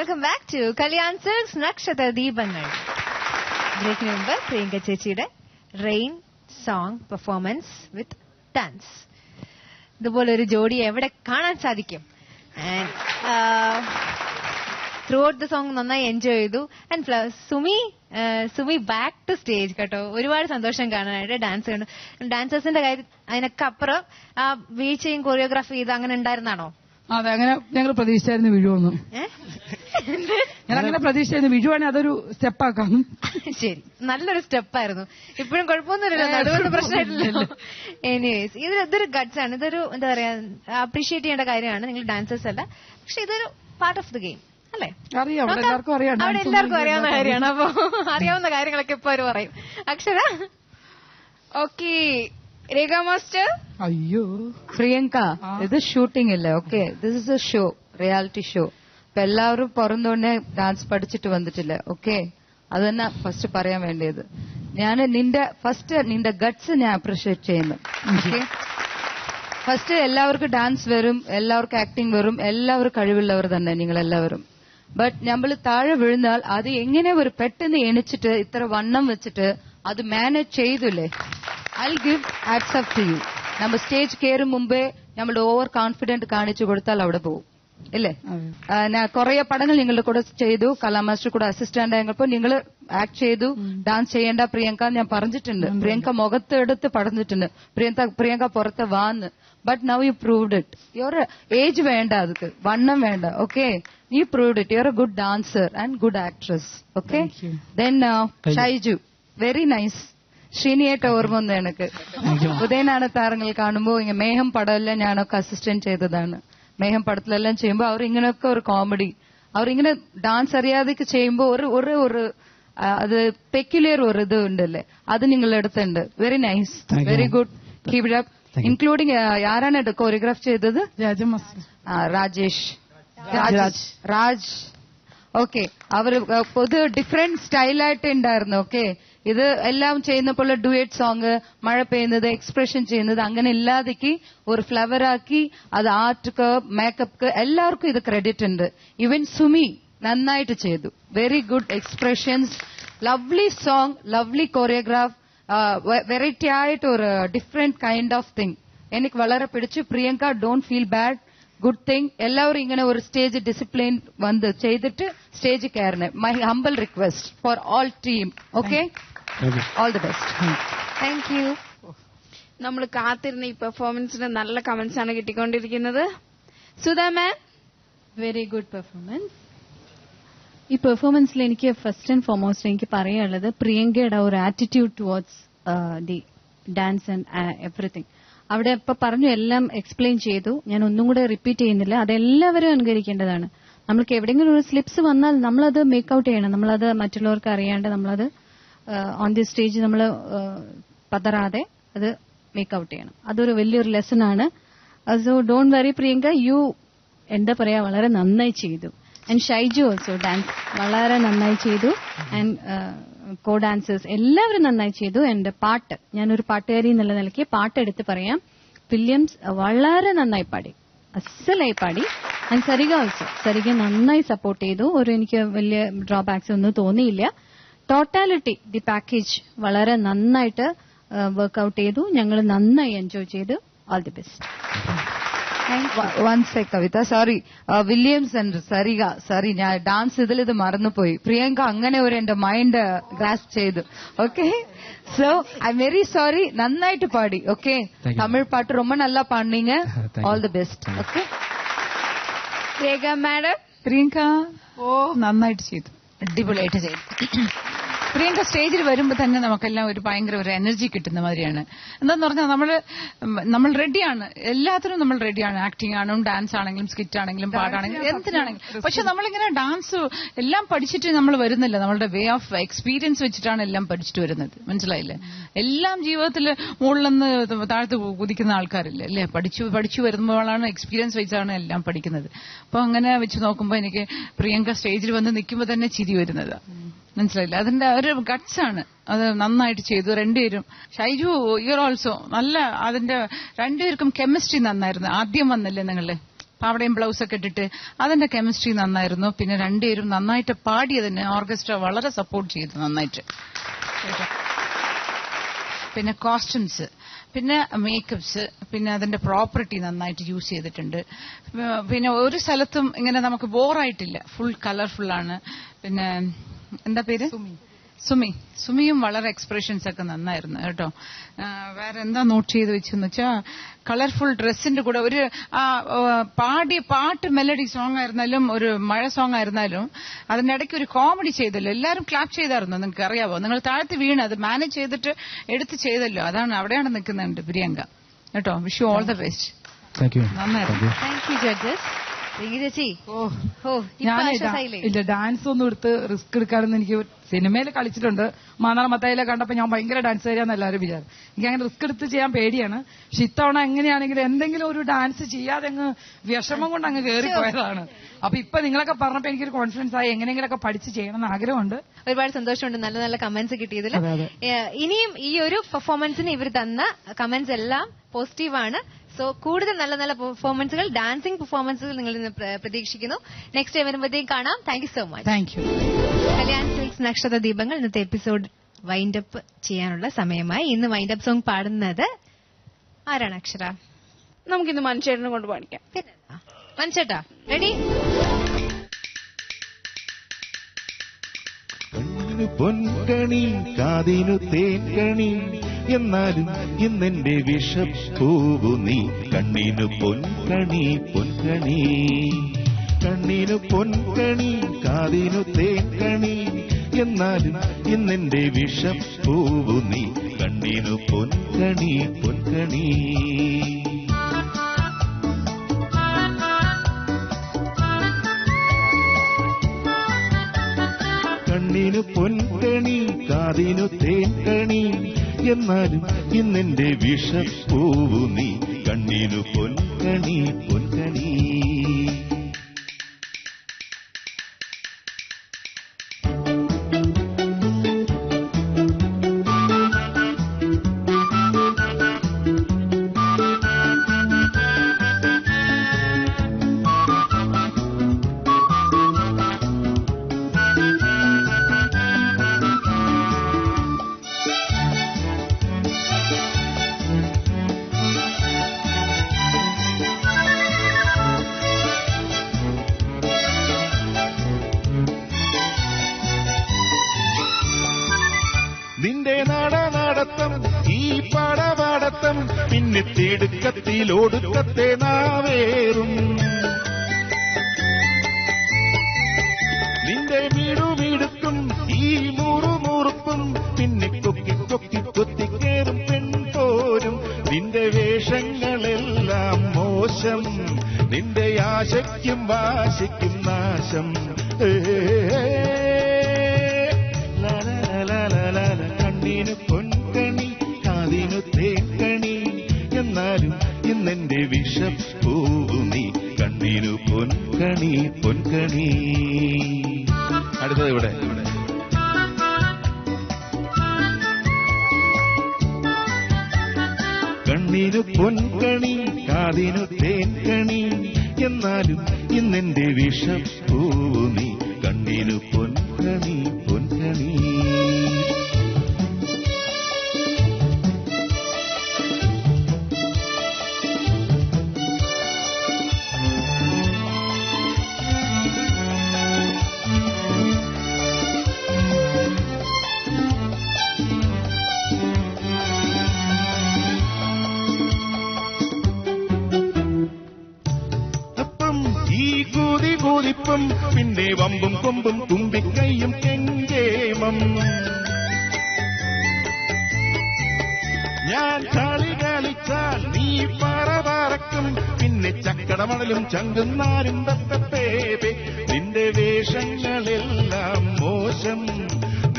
Welcome back to Kalyan Silks Nakshatra Deepangal. ബ്രേക്കിന് മുമ്പ് പ്രിയങ്ക ചേച്ചിയുടെ rain song performance with dance. ഇതുപോലെ ഒരു ജോഡി എവിടെ കാണാൻ സാധിക്കും? And throughout the song നന്നായി എൻജോയ് ചെയ്തു. And Sumi back to stage കേട്ടോ. ഒരുപാട് സന്തോഷം കാണാനായിട്ട്. ഡാൻസ് കണ്ടു. ഡാൻസേഴ്സിന്റെ കാര്യം അതിനൊക്കെ അപ്പുറം ആ വീഴ്ചയും കൊറിയോഗ്രാഫി ചെയ്ത് അങ്ങനെ ഉണ്ടായിരുന്നാണോ? അതെ, അങ്ങനെ ഞങ്ങൾ പ്രതീക്ഷിച്ചായിരുന്നു വിഴുവൊന്നും. ഞാൻ അങ്ങനെ പ്രതീക്ഷിച്ചായിരുന്നു വിഴുവാണെങ്കിൽ അതൊരു സ്റ്റെപ്പാക്കാം. ശരി, നല്ലൊരു സ്റ്റെപ്പായിരുന്നു. ഇപ്പോഴും കുഴപ്പമൊന്നുമില്ലല്ലോ, നടുവൊന്നും പ്രശ്നമായിട്ടില്ലല്ലോ. എനിവേസ്, ഇതൊരു ഗട്ട്സ് ആണ്. ഇതൊരു എന്താ പറയാ, അപ്രീഷിയേറ്റ് ചെയ്യേണ്ട കാര്യമാണ്. നിങ്ങൾ ഡാൻസേഴ്സ് അല്ല, പക്ഷെ ഇതൊരു പാർട്ട് ഓഫ് ദി ഗെയിം അല്ലേ? അറിയാം, അവിടെ എല്ലാവർക്കും അറിയാവുന്ന കാര്യമാണ്. അപ്പൊ അറിയാവുന്ന കാര്യങ്ങളൊക്കെ ഇപ്പൊ അവര് പറയും. അക്ഷര ഓക്കെ. രേഖ മാസ്റ്റർ. അയ്യോ പ്രിയങ്ക, ഇത് ഷൂട്ടിംഗ് അല്ലേ? Okay, this is A show, reality show. ഇപ്പൊ എല്ലാവരും പുറന്നുകൊണ്ടേ ഡാൻസ് പഠിച്ചിട്ട് വന്നിട്ടില്ല. ഓക്കെ, അത് തന്നെ ഫസ്റ്റ് പറയാൻ വേണ്ടിയത്. ഞാൻ നിന്റെ ഗട്ട്സ് ഞാൻ അപ്രീഷിയേറ്റ് ചെയ്യുന്നു. ഓക്കെ, ഫസ്റ്റ് എല്ലാവർക്കും ഡാൻസ് വരും, എല്ലാവർക്കും ആക്ടിങ് വരും, എല്ലാവരും കഴിവുള്ളവർ തന്നെ നിങ്ങളെല്ലാവരും. ബട്ട് നമ്മൾ താഴെ വീഴുന്നാൽ അത് എങ്ങനെ ഒരു പെട്ടെന്ന് എണിച്ചിട്ട് ഇത്ര വണ്ണം വെച്ചിട്ട് അത് മാനേജ് ചെയ്തില്ലേ? I'll give hats off to you. നമ്മൾ സ്റ്റേജ് കയറും മുമ്പേ നമ്മുടെ ഓവർ കോൺഫിഡന്റ് കാണിച്ചു കൊടുത്താൽ അവിടെ പോകും ഇല്ലേ? ഞാൻ കുറെ പടങ്ങൾ നിങ്ങളുടെ കൂടെ ചെയ്തു, കലാമാസ്റ്റർ കൂടെ അസിസ്റ്റന്റ് ആയപ്പോ നിങ്ങൾ ആക്ട് ചെയ്തു. ഡാൻസ് ചെയ്യേണ്ട പ്രിയങ്ക ഞാൻ പറഞ്ഞിട്ടുണ്ട്. പ്രിയങ്ക മുഖത്തെടുത്ത് പറഞ്ഞിട്ടുണ്ട്, പ്രിയങ്ക പുറത്ത് വാന്ന്. But now you proved it. Your age വേണ്ട, അതൊക്കെ വണ്ണം വേണ്ട. Okay, you proved it. Your a good dancer and good actress. Okay, then Shaiju, very nice. ശ്രീനിയായിട്ട് ഓർമ്മ വന്നു എനിക്ക്. ഉദയനാണ് താരങ്ങൾ കാണുമ്പോ ഇങ്ങനെ മേഹം പടമെല്ലാം ഞാനൊക്കെ അസിസ്റ്റന്റ് ചെയ്തതാണ്. മേഹം പടത്തിലെല്ലാം ചെയ്യുമ്പോ അവർ ഇങ്ങനെയൊക്കെ ഒരു കോമഡി, അവരിങ്ങനെ ഡാൻസ് അറിയാതൊക്കെ ചെയ്യുമ്പോ ഒരു അത് പെക്യുലർ ഒരു ഇത് ഉണ്ടല്ലേ, അത് നിങ്ങൾ എടുത്തുണ്ട്. Very nice, very good, keep it up. Including ആരാണ് കൊറിയോഗ്രാഫ് ചെയ്തത്? രാജേഷ് രാജ്. ഓക്കെ, അവർ പൊതു ഡിഫറെന്റ് സ്റ്റൈലായിട്ട് ഉണ്ടായിരുന്നു. ഓക്കെ, ഇത് എല്ലാം ചെയ്യുന്നപ്പോൾ ഡുവേറ്റ് സോങ്, മഴ പെയ്യുന്നത്, എക്സ്പ്രഷൻ ചെയ്യുന്നത് അങ്ങനെ ഇല്ലാതെക്ക് ഒരു ഫ്ലവർ ആക്കി അത് ആർട്ട്ക്ക് മേക്കപ്ക്ക് എല്ലാവർക്കും ഇത് ക്രെഡിറ്റ് ഉണ്ട്. ഈവൻ സുമി നന്നായിട്ട് ചെയ്തു. Very good expressions, lovely song, lovely choreograph, variety ആയിട്ട് ഒരു ഡിഫറെന്റ് കൈൻഡ് ഓഫ് തിങ് എനിക്ക് വളരെ പിടിച്ചു. Priyanka, don't feel bad, good thing. എല്ലാവരും ഇങ്ങനെ ഒരു സ്റ്റേജ് ഡിസിപ്ലിൻ വന്ന് ചെയ്തിട്ട് സ്റ്റേജ് കയറണേ. My humble request for all team. Okay, all the best. Thank you. നമ്മൾ കാത്തിരുന്ന ഈ പെർഫോമൻസിന് നല്ല കമന്റ്സ് ആണ് കിട്ടിക്കൊണ്ടിരിക്കുന്നത്. Sudha ma'am, very good performance. ഈ പെർഫോമൻസിൽ എനിക്ക് ഫസ്റ്റ് ആൻഡ് ഫോർമോസ്റ്റ് എനിക്ക് പറയാനുള്ളത് പ്രിയങ്കയുടെ ഒരു attitude towards the dance and everything. അവിടെ ഇപ്പൊ പറഞ്ഞു, എല്ലാം എക്സ്പ്ലെയിൻ ചെയ്തു. ഞാൻ ഒന്നും കൂടെ റിപ്പീറ്റ് ചെയ്യുന്നില്ല. അതെല്ലാവരും അനുകരിക്കേണ്ടതാണ്. നമ്മൾക്ക് എവിടെയെങ്കിലും ഒരു സ്ലിപ്സ് വന്നാൽ നമ്മളത് മേക്കൌട്ട് ചെയ്യണം. നമ്മളത് മറ്റുള്ളവർക്ക് അറിയാണ്ട് നമ്മളത് ഓൺ ദി സ്റ്റേജ് നമ്മൾ പതറാതെ അത് മേക്കൌട്ട് ചെയ്യണം. അതൊരു വലിയൊരു ലെസൺ ആണ്. So don't worry Priyanka, you എന്താ പറയാ, വളരെ നന്നായി ചെയ്തു. ആൻഡ് ഷൈജു ഓൾസോ ഡാൻസ് വളരെ നന്നായി ചെയ്തു. ആൻഡ് കോ ഡാൻസേഴ്സ് എല്ലാവരും നന്നായി ചെയ്തു. എന്റെ പാട്ട്, ഞാനൊരു പാട്ടുകാരി എന്നുള്ള നിലയ്ക്ക് പാട്ടെടുത്ത് പറയാം. വില്യംസ് വളരെ നന്നായി പാടി, അസലായി പാടി. ആൻഡ് സരിക ഓൾസോ, സരിക നന്നായി സപ്പോർട്ട് ചെയ്തു. എനിക്ക് വലിയ ഡ്രോബാക്സ് ഒന്നും തോന്നിയില്ല. ടോട്ടാലിറ്റി ദി പാക്കേജ് വളരെ നന്നായിട്ട് വർക്ക്ഔട്ട് ചെയ്തു. ഞങ്ങൾ നന്നായി എൻജോയ് ചെയ്തു. All the best. One sec Kavitha, sorry, Williams and Sarika, sorry ഞാൻ ഡാൻസ് ഇത് മറന്നുപോയി. പ്രിയങ്ക അങ്ങനെ ഒരു എന്റെ മൈൻഡ് ഗ്രാസ്പ് ചെയ്തു. Okay, so I am very sorry. നന്നായിട്ട് പാടി. ഓക്കെ, തമിഴ് പാട്ട് ரொம்ப நல்லா പാടുനീங்க. All the best. Okay, Rekha madam. Priyanka നന്നായിട്ട് ചെയ്തു, അടിപൊളിയായിട്ട് ചെയ്തു. പ്രിയങ്ക സ്റ്റേജിൽ വരുമ്പോൾ തന്നെ നമുക്കെല്ലാം ഒരു ഭയങ്കര ഒരു എനർജി കിട്ടുന്ന മാതിരിയാണ്. എന്താന്ന് പറഞ്ഞാൽ നമ്മൾ റെഡിയാണ്, എല്ലാത്തിനും നമ്മൾ റെഡിയാണ്. ആക്ടിംഗ് ആണെങ്കിലും ഡാൻസ് ആണെങ്കിലും സ്കിറ്റ് ആണെങ്കിലും പാടാണെങ്കിലും എന്തിനാണെങ്കിലും. പക്ഷെ നമ്മളിങ്ങനെ ഡാൻസ് എല്ലാം പഠിച്ചിട്ട് നമ്മൾ വരുന്നില്ല. നമ്മളുടെ വേ ഓഫ് എക്സ്പീരിയൻസ് വെച്ചിട്ടാണ് എല്ലാം പഠിച്ചിട്ട് വരുന്നത്. മനസ്സിലായില്ലേ? എല്ലാം ജീവിതത്തിൽ മുകളിൽ നിന്ന് താഴത്ത് കുതിക്കുന്ന ആൾക്കാരില്ലേ അല്ലേ? പഠിച്ചു വരുമ്പോഴാണ് എക്സ്പീരിയൻസ് വെച്ചാണ് എല്ലാം പഠിക്കുന്നത്. അപ്പൊ അങ്ങനെ വെച്ച് നോക്കുമ്പോൾ എനിക്ക് പ്രിയങ്ക സ്റ്റേജിൽ വന്ന് നിൽക്കുമ്പോൾ തന്നെ ചിരി വരുന്നത്. മനസ്സിലായില്ല? അതിന്റെ ഒരു ഗട്ട്സ് ആണ്. അത് നന്നായിട്ട് ചെയ്തു രണ്ടുപേരും. ഷൈജു, യുവർ ഓൾസോ നല്ല, അതിന്റെ രണ്ടുപേർക്കും കെമിസ്ട്രി നന്നായിരുന്നു. ആദ്യം വന്നില്ലേ നിങ്ങളെ? പാവടയും ബ്ലൗസൊക്കെ ഇട്ടിട്ട് അതിന്റെ കെമിസ്ട്രി നന്നായിരുന്നു. പിന്നെ രണ്ടുപേരും നന്നായിട്ട് പാടിയതിന് ഓർക്കസ്ട്ര വളരെ സപ്പോർട്ട് ചെയ്തു നന്നായിട്ട്. പിന്നെ കോസ്റ്റ്യൂംസ്, പിന്നെ മേക്കപ്സ്, പിന്നെ അതിന്റെ പ്രോപ്പർട്ടി നന്നായിട്ട് യൂസ് ചെയ്തിട്ടുണ്ട്. പിന്നെ ഒരു സ്ഥലത്തും ഇങ്ങനെ നമുക്ക് ബോറായിട്ടില്ല, ഫുൾ കളർഫുള്ളാണ്. പിന്നെ എന്താ പേര്, സുമിയും വളരെ എക്സ്പ്രഷൻസ് ഒക്കെ നന്നായിരുന്നു കേട്ടോ. വേറെ എന്താ നോട്ട് ചെയ്ത് വെച്ചെന്ന് വെച്ചാൽ കളർഫുൾ ഡ്രസ്സിന്റെ കൂടെ ഒരു പാടിയ പാട്ട് മെലഡി സോങ് ആയിരുന്നാലും ഒരു മഴ സോങ് ആയിരുന്നാലും അതിന്റെ ഇടയ്ക്ക് ഒരു കോമഡി ചെയ്തല്ലോ, എല്ലാവരും ക്ലാപ്പ് ചെയ്തായിരുന്നു. നിങ്ങൾക്ക് അറിയാവോ, നിങ്ങൾ താഴ്ത്തി വീണ് അത് മാനേജ് ചെയ്തിട്ട് എടുത്ത് ചെയ്തല്ലോ, അതാണ് അവിടെയാണ് നിൽക്കുന്നുണ്ട് പ്രിയങ്ക കേട്ടോ. Wish you all the best. നന്നായിരുന്നു. ചേച്ചി ഇല്ല, ഡാൻസ് ഒന്നും എടുത്ത് റിസ്ക് എടുക്കാനൊന്നും എനിക്ക് സിനിമയിൽ കളിച്ചിട്ടുണ്ട്. മാന്നാളമത്തായിലെ കണ്ടപ്പോ ഞാൻ ഭയങ്കര ഡാൻസ് ചെയ്യാന്ന് എല്ലാവരും വിചാരം. എനിക്ക് അങ്ങനെ റിസ്ക് എടുത്ത് ചെയ്യാൻ പേടിയാണ്. പക്ഷെ ഇത്തവണ എങ്ങനെയാണെങ്കിലും എന്തെങ്കിലും ഒരു ഡാൻസ് ചെയ്യാതെ അങ്ങ് വിഷമം കൊണ്ട് അങ്ങ് കയറിപ്പോയതാണ്. അപ്പൊ ഇപ്പൊ നിങ്ങളൊക്കെ പറഞ്ഞപ്പോ എനിക്കൊരു കോൺഫിഡൻസ് ആയി, എങ്ങനെയെങ്കിലൊക്കെ പഠിച്ച് ചെയ്യണമെന്ന് ആഗ്രഹമുണ്ട്. ഒരുപാട് സന്തോഷമുണ്ട് നല്ല നല്ല കമന്റ്സ് കിട്ടിയതിൽ. ഇനിയും ഈ ഒരു പെർഫോമൻസിന് ഇവർ തന്ന കമന്റ്സ് എല്ലാം പോസിറ്റീവാണ്. സോ കൂടുതൽ നല്ല നല്ല പെർഫോമൻസുകൾ, ഡാൻസിംഗ് പെർഫോമൻസുകൾ നിങ്ങളിൽ നിന്ന് പ്രതീക്ഷിക്കുന്നു. നെക്സ്റ്റ് ടൈം വരുമ്പോഴത്തേക്കും കാണാം. Thank you so much. Thank you. Kalyan Silks Nakshatra ദീപങ്ങൾ ഇന്നത്തെ എപ്പിസോഡ് വൈൻഡപ്പ് ചെയ്യാനുള്ള സമയമായി. ഇന്ന് വൈൻഡപ്പ് സോങ് പാടുന്നത് ആരാണ് അക്ഷര? നമുക്കിന്ന് മനുഷ്യനെ കൊണ്ട് പാടിക്കാം. മനുഷ്യട്ടാ, റെഡി? കണ്ണിനു പൊൻകണി കാതിനു തേൻകണി എന്നാലും ഇന്നെന്റെ വിഷപ്പൂവു നീ. കണ്ണിനു പൊൻകണി പൊൻകണി, കണ്ണിനു പൊൻകണി കാതിനു തേൻകണി എന്നാലും ഇന്നെന്റെ വിഷപ്പൂവു നീ. കണ്ണിനു പൊൻകണി പൊൻകണി. കണ്ണിനു പൊൻകണി കാതിനു തേൻകണി എന്നാലും ഇന്നെന്റെ വിഷപ്പൂവു നീ. കണ്ണിനു പൊൻകണി പൊൻകണി. നിന്റെ നടനടത്തം ഈ പടപാടത്തം പിന്നെ തിടുക്കത്തിലൊടുക്കത്തെ നാവേറും. നിന്റെ വീടുവീടുക്കും ഈ മുറുമുറുപ്പും പിന്നെ കൊക്കി കൊക്കി കൊത്തിക്കേറും പെൺപോരും. നിന്റെ വേഷങ്ങളെല്ലാം മോശം, നിന്റെ ആശയ്ക്കും വാശിക്കും നാശം. കണ്ണിനു പൊൻകണി കാതിനു തേൻകണി എന്നാലും ഇന്നെന്റെ വിഷപ്പൂവു നീ. കണ്ണിനു പൊൻകണി പൊൻകണി. അടുത്തത് ഇവിടെ. കണ്ണിനു പൊൻകണി കാതിനു തേൻകണി എന്നാലും ഇന്നെന്റെ വിഷപ്പൂവു നീ. കണ്ണിനു പൊൻകണി പൊൻകണി. കൂതിപ്പം പിന്നെ വമ്പും കൊമ്പും തുമ്പിക്കൈയും കെങ്കേമം. ഞാൻ കളി കളിച്ചാൽ നീ പറക്കും പിന്നെ ചക്കടമണലും ചങ്കുന്നാരും തത്തപ്പേപേ. നിന്റെ വേഷങ്ങളെല്ലാം മോശം,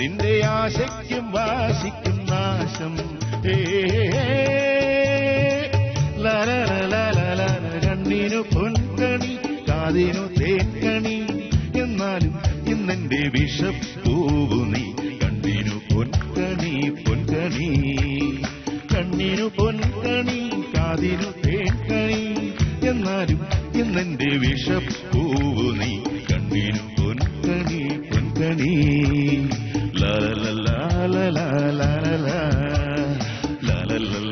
നിന്റെ ആശയ്ക്കും വാശിക്കും നാശം. കണ്ണിനു പൊൻകണി കാതിനു തേൻകണി എന്നാലും ഇന്നെന്റെ വിഷപ്പൂവു നീ. കണ്ണിനു പൊൻകണി പൊൻകണി. കണ്ണിനു പൊൻകണി കാതിനു തേൻകണി എന്നാലും ഇന്നെന്റെ വിഷപ്പൂവു നീ കണ്ണിനു പൊൻകണി പൊൻകണി ലാ ലാ ലാ ലാ ലാ ലാ ലാ ലാ ലാ ലാ